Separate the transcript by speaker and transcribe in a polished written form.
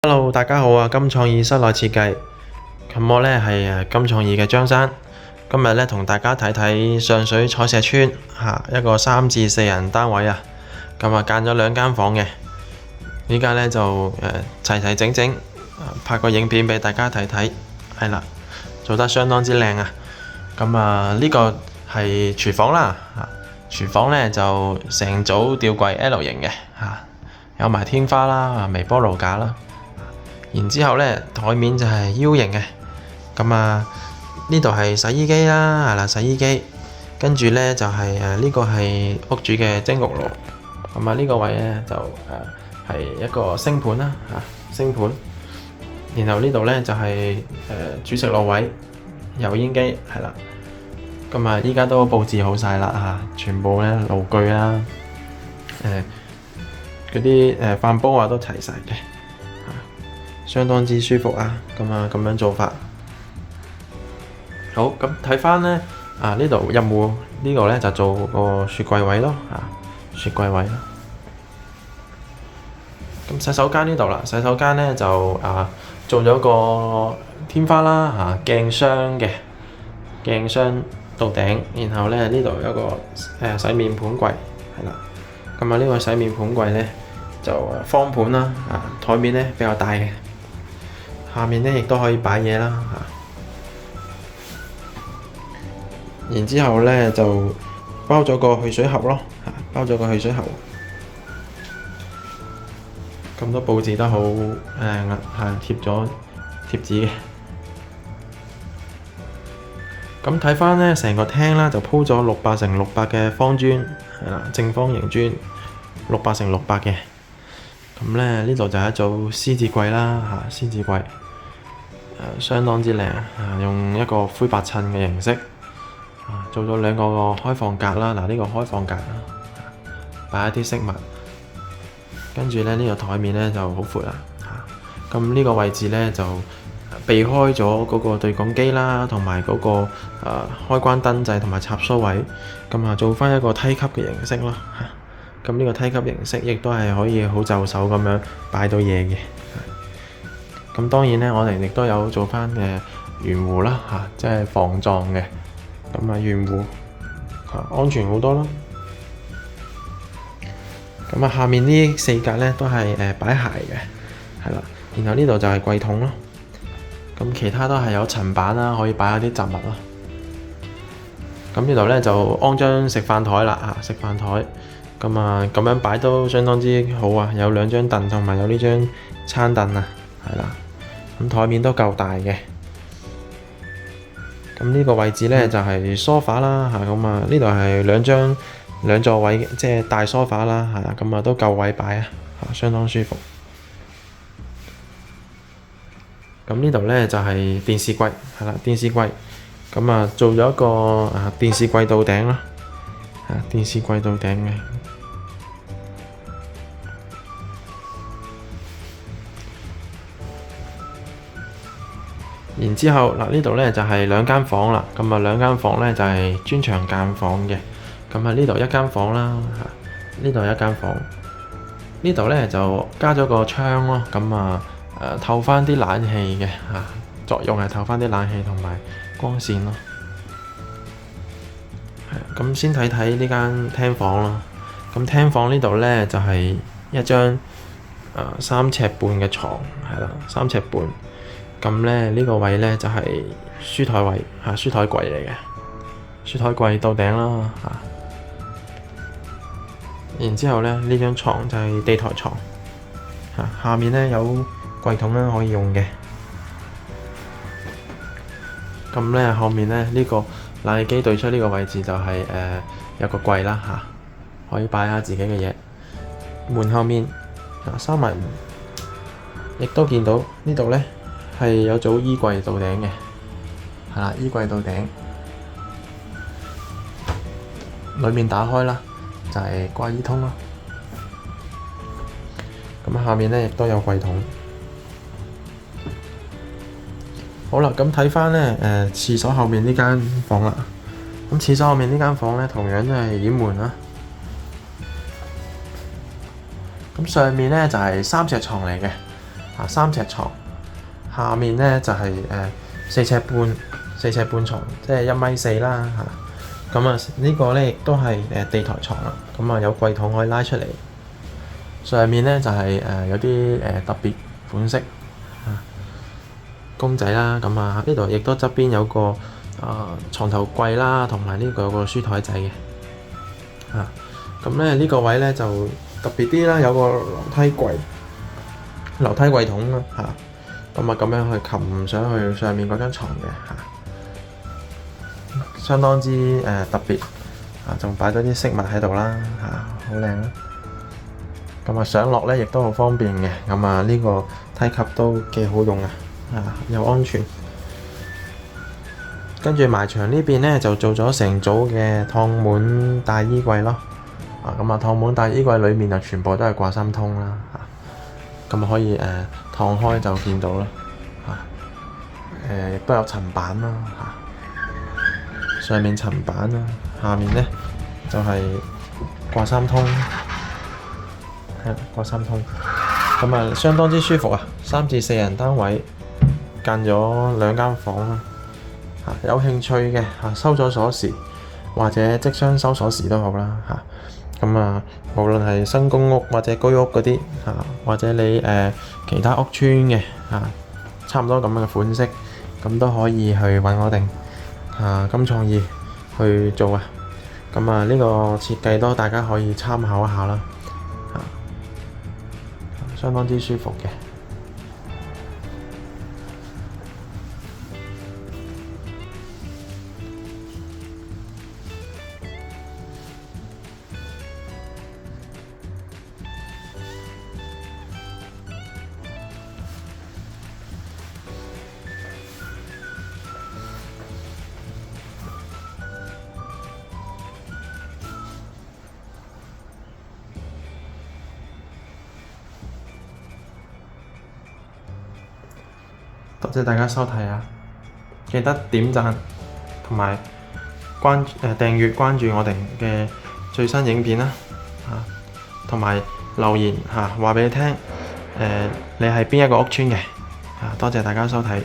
Speaker 1: Hello，大家好啊！金創意室內設計，咁我呢係金創意嘅張生，今日呢同大家睇睇上水彩石邨一個3至4人單位啊，咁啊間咗2間房嘅，依家呢就齊齊整整拍個影片俾大家睇睇，係啦，做得相當之靚啊！咁啊呢個係廚房啦，廚房呢就成組吊櫃 L 型嘅有埋天花啦、微波爐架啦。然之後呢，台面就係 U 型嘅，咁啊呢度係洗衣機啦，係啦洗衣機，跟住呢就係呢個係屋主嘅蒸焗爐，咁啊呢個位呢就係一個星盤啦，星盤，然後呢度呢就係煮食爐位、油煙機，係啦，咁啊依家都佈置好晒啦全部呢爐具啦，嗰啲飯煲啊都齊晒嘅。相當之舒服啊！咁樣做法好。咁睇翻呢，呢度入戶呢個呢就做個雪櫃位咯，雪櫃位。咁洗手間呢度啦，洗手間呢就做咗個天花啦，鏡箱嘅鏡箱到頂，然後呢度有一個洗面盤櫃，係啦。咁呢個洗面盤櫃呢就方盤啦，台面呢比較大嘅。下面呢亦都可以擺嘢啦，然之後呢就包咗個去水盒咯，包咗個去水盒，咁都佈置得好靚啦，貼咗貼紙嘅。咁睇翻呢成個廳啦，就鋪咗600×600嘅方磚，係啦，正方形磚，600×600嘅。咁呢度就係一組獅子櫃啦，獅子櫃。相當之靚，用一個灰白襯嘅形式，做咗2個開放格啦。呢個開放格擺一啲飾物，跟住呢個台面呢就好闊啦。咁呢個位置呢就避開咗嗰個對講機啦，同埋嗰個開關燈掣同埋插蘇位，咁做翻一個梯級嘅形式咯。咁呢個梯級形式亦都係可以好就手咁樣擺到嘢嘅。咁當然呢，我哋亦都有做翻嘅圓弧啦，即係防撞嘅。咁圓弧安全好多咯。咁下面呢4格呢都係擺鞋嘅，係啦。然後呢度就係櫃桶咯。咁其他都係有層板啦，可以擺下啲雜物咯。咁呢度呢就安張食飯台啦，食飯台。咁樣擺都相當之好啊，有2張凳同埋有呢張餐凳啊，係啦。咁台面都夠大嘅。咁呢個位置呢就係梳化啦，呢度係兩座位，即係大梳化啦，係啦，咁都夠位擺啊，相當舒服。咁呢度呢就係電視櫃，係啦，電視櫃。咁做咗一個電視櫃到頂啦，電視櫃到頂嘅。然之後呢度呢就係2間房啦，咁2間房呢就係專長間房嘅。咁呢度1間房啦，呢度1間房，呢度呢就加咗個窗咯，咁透翻啲冷氣嘅，作用係透翻啲冷氣同埋光線咯。咁先睇睇呢間廳房咯。咁廳房呢度呢就係一張3尺半嘅床，係啦，3尺半。咁呢個位呢就係書台位，書台櫃嚟嘅，書台櫃到頂啦，然之後呢張床就係地台床，下面呢有櫃桶啦可以用嘅。咁呢後面呢呢個冷氣機對出呢個位置就係有個櫃啦，可以擺下自己嘅嘢。門後面閂埋門，亦都見到呢度呢係有組衣櫃到頂嘅，係啦，衣櫃到頂，裏面打開啦，就係掛衣通啦。咁下面呢亦都有櫃桶。好啦，咁睇翻呢廁所後面呢間房啦。咁廁所後面呢間房呢，同樣都係掩門啦。咁上面呢就係3隻床嚟嘅。3尺床，下面呢就係4尺半床，即係1米4啦嚇。咁啊呢個呢亦都係地台床啦。咁啊有櫃桶可以拉出嚟。上面呢就係有啲特別款式公仔啦。咁啊呢度亦都側邊有個床頭櫃啦，同埋呢個有個書台仔嘅嚇。咁咧呢個位呢就特別啲啦，有個樓梯櫃桶啦嚇。咁啊咁樣去擒上去上面嗰張床嘅嚇，相當之特別仲擺咗啲飾物喺度啦嚇，好靚啊！咁啊上落咧亦都好方便嘅。咁啊呢個梯級都幾好用啊，又安全。跟住埋牆呢邊呢，就做咗成組嘅趟滿大衣櫃咯。咁啊趟滿大衣櫃裡面就全部都係掛心通啦咁可以趟開就見到啦亦都有層板啦上面層板啦，下面呢就係掛心通，掛心通。咁啊相當之舒服啊，3至4人單位，間咗2間房啦。有興趣嘅收咗鎖匙或者即箱收鎖匙都好啦咁啊無論係新公屋或者居屋嗰啲或者你其他屋邨嘅差唔多咁嘅款式，咁都可以去揾我哋金創意去做啊。咁啊呢個設計都大家可以參考一下啦相當之舒服嘅。多謝大家收睇啊！記得點讚同埋訂閱關注我哋嘅最新影片啦同埋留言話俾你聽你係邊一個屋邨嘅多謝大家收睇。